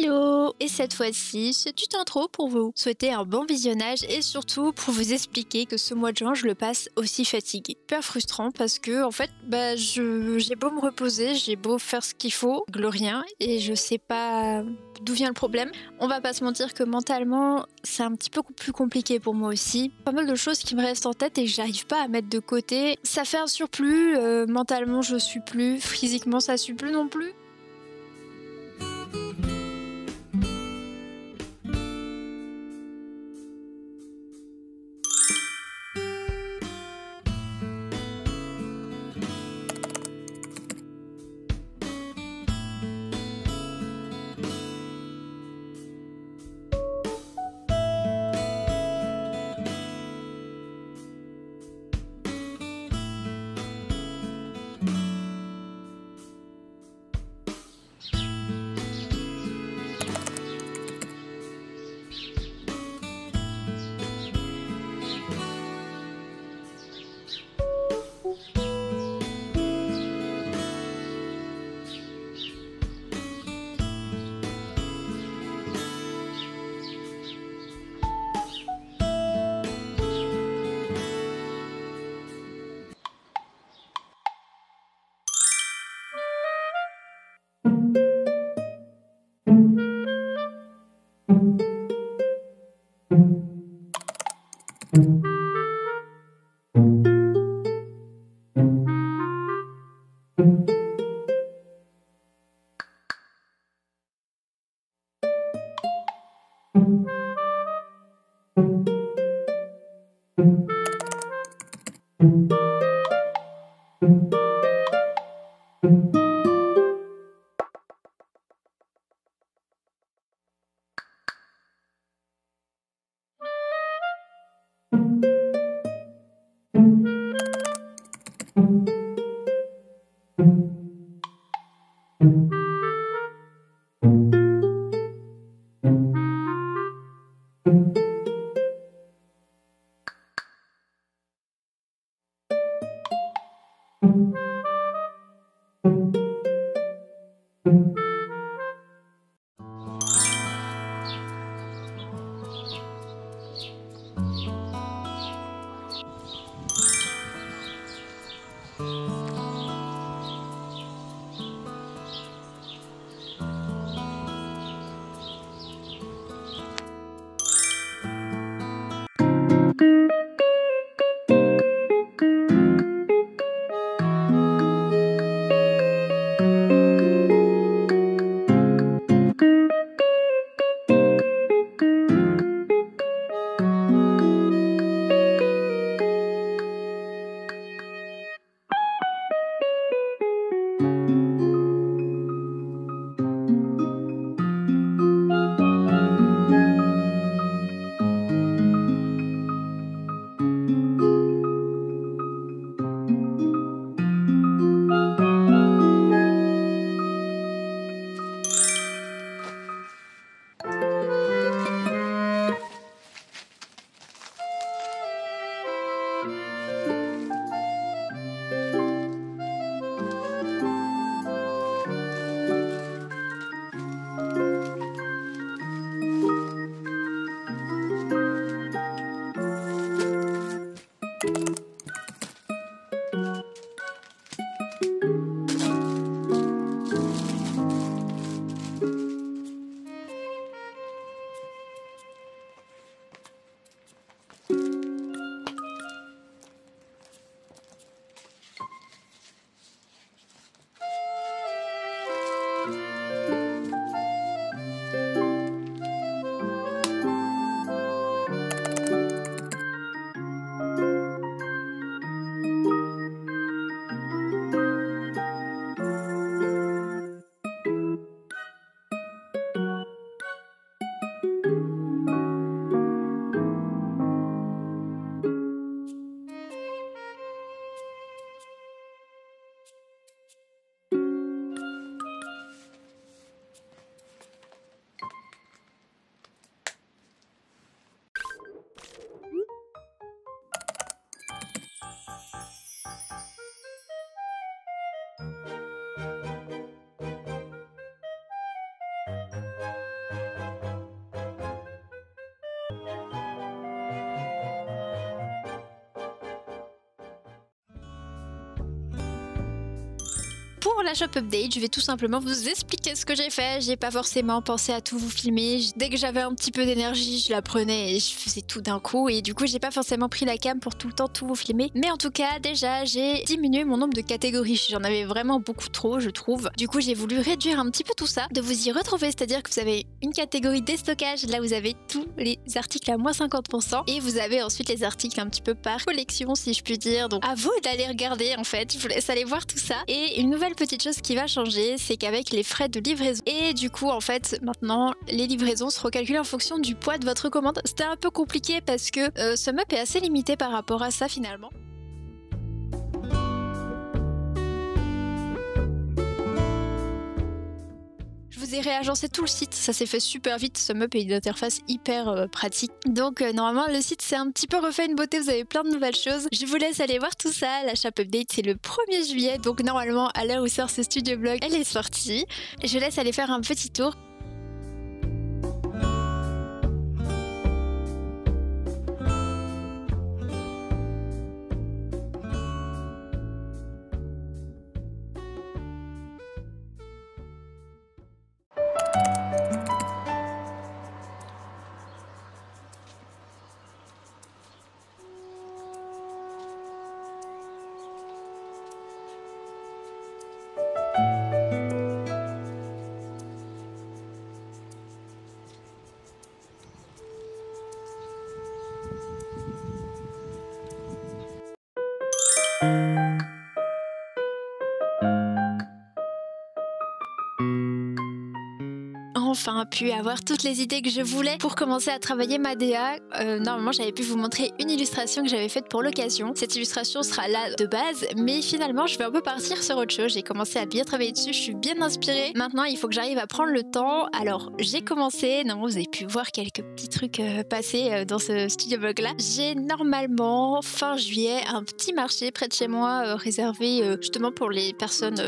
Hello! Et cette fois-ci, ce tuto intro pour vous souhaiter un bon visionnage et surtout pour vous expliquer que ce mois de juin, je le passe aussi fatiguée. Super frustrant parce que en fait, j'ai beau me reposer, j'ai beau faire ce qu'il faut, rien et je sais pas d'où vient le problème. On va pas se mentir que mentalement, c'est un petit peu plus compliqué pour moi aussi. Pas mal de choses qui me restent en tête et que j'arrive pas à mettre de côté. Ça fait un surplus, mentalement je suis plus, physiquement ça suit plus non plus. pour la shop update, je vais tout simplement vous expliquer ce que j'ai fait. J'ai pas forcément pensé à tout vous filmer. Dès que j'avais un petit peu d'énergie, je la prenais et je faisais tout d'un coup. Et du coup, j'ai pas forcément pris la cam pour tout le temps tout vous filmer. Mais en tout cas, déjà, j'ai diminué mon nombre de catégories. J'en avais vraiment beaucoup trop, je trouve. Du coup, j'ai voulu réduire un petit peu tout ça, de vous y retrouver. C'est-à-dire que vous avez une catégorie déstockage. Là, vous avez tous les articles à moins 50%. Et vous avez ensuite les articles un petit peu par collection, si je puis dire. Donc, à vous d'aller regarder, en fait. Je vous laisse aller voir tout ça. Et une nouvelle petite chose qui va changer, c'est qu'avec les frais de livraison, et du coup, en fait, maintenant, les livraisons seront calculées en fonction du poids de votre commande. C'était un peu compliqué parce que SumUp est assez limité par rapport à ça, finalement. Je vous ai réagencé tout le site, ça s'est fait super vite, SumUp est une interface hyper pratique. Donc normalement le site s'est un petit peu refait une beauté, vous avez plein de nouvelles choses. Je vous laisse aller voir tout ça, la shop update c'est le 1er juillet, donc normalement à l'heure où sort ce studio vlog, elle est sortie. Je laisse aller faire un petit tour. Enfin pu avoir toutes les idées que je voulais pour commencer à travailler ma DA. Normalement j'avais pu vous montrer une illustration que j'avais faite pour l'occasion. Cette illustration sera là de base, mais finalement je vais un peu partir sur autre chose. J'ai commencé à bien travailler dessus, je suis bien inspirée. Maintenant il faut que j'arrive à prendre le temps. Alors j'ai commencé, normalement vous avez pu voir quelques petits trucs passer dans ce studio vlog là. J'ai normalement fin juillet un petit marché près de chez moi réservé justement pour les personnes,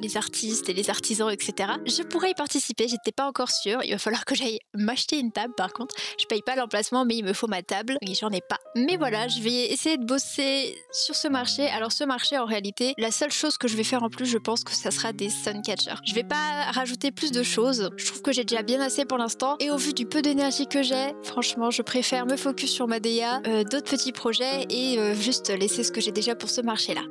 les artistes et les artisans, etc. Je pourrais y participer, j'étais pas encore sûre. Il va falloir que j'aille m'acheter une table par contre. Je paye pas l'emplacement mais il me faut ma table et j'en ai pas. Mais voilà, je vais essayer de bosser sur ce marché. Alors ce marché en réalité, la seule chose que je vais faire en plus, je pense que ça sera des suncatchers. Je vais pas rajouter plus de choses. Je trouve que j'ai déjà bien assez pour l'instant et au vu du peu d'énergie que j'ai, franchement je préfère me focus sur ma DA, d'autres petits projets et juste laisser ce que j'ai déjà pour ce marché là.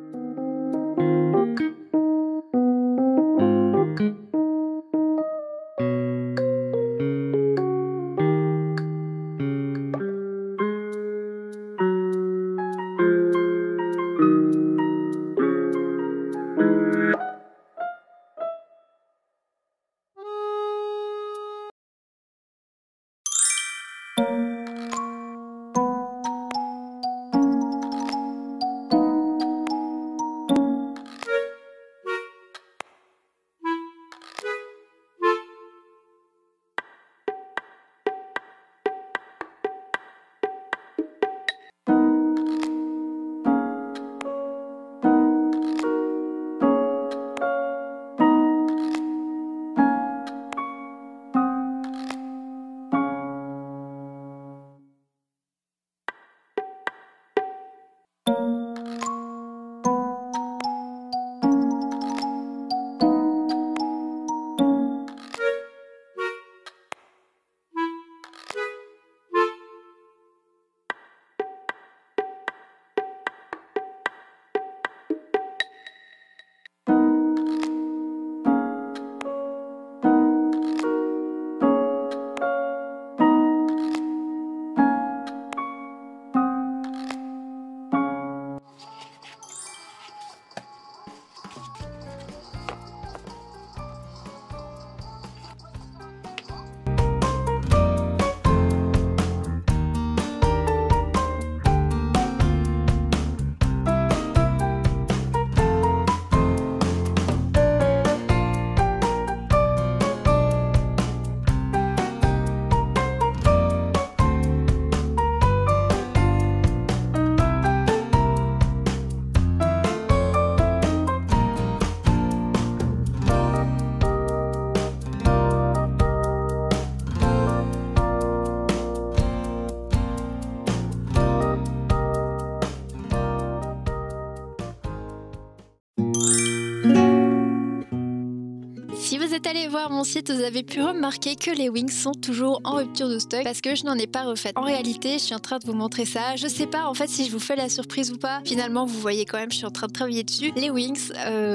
vous êtes allé voir mon site, vous avez pu remarquer que les Wings sont toujours en rupture de stock parce que je n'en ai pas refait. En réalité, je suis en train de vous montrer ça. Je sais pas en fait si je vous fais la surprise ou pas. Finalement, vous voyez quand même, je suis en train de travailler dessus. Les Wings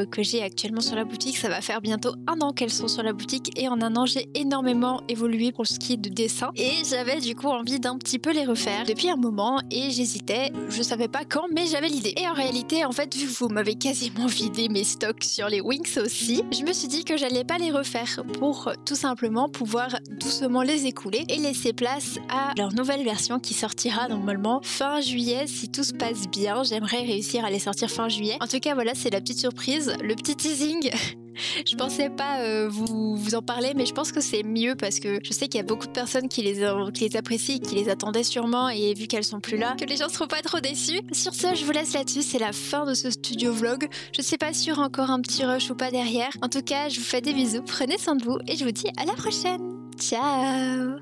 que j'ai actuellement sur la boutique, ça va faire bientôt 1 an qu'elles sont sur la boutique et en 1 an, j'ai énormément évolué pour ce qui est de dessin et j'avais du coup envie d'un petit peu les refaire depuis un moment et j'hésitais. Je savais pas quand, mais j'avais l'idée. Et en réalité, en fait, vu que vous m'avez quasiment vidé mes stocks sur les Wings aussi, je me suis dit que j'allais pas les refaire pour tout simplement pouvoir doucement les écouler et laisser place à leur nouvelle version qui sortira normalement fin juillet si tout se passe bien. J'aimerais réussir à les sortir fin juillet. En tout cas, voilà, c'est la petite surprise, le petit teasing. Je pensais pas vous en parler, mais je pense que c'est mieux parce que je sais qu'il y a beaucoup de personnes qui les apprécient, qui les attendaient sûrement, et vu qu'elles sont plus là, que les gens seront pas trop déçus. Sur ce, je vous laisse là-dessus, c'est la fin de ce studio vlog. Je sais pas si y aura encore un petit rush ou pas derrière. En tout cas, je vous fais des bisous, prenez soin de vous et je vous dis à la prochaine. Ciao!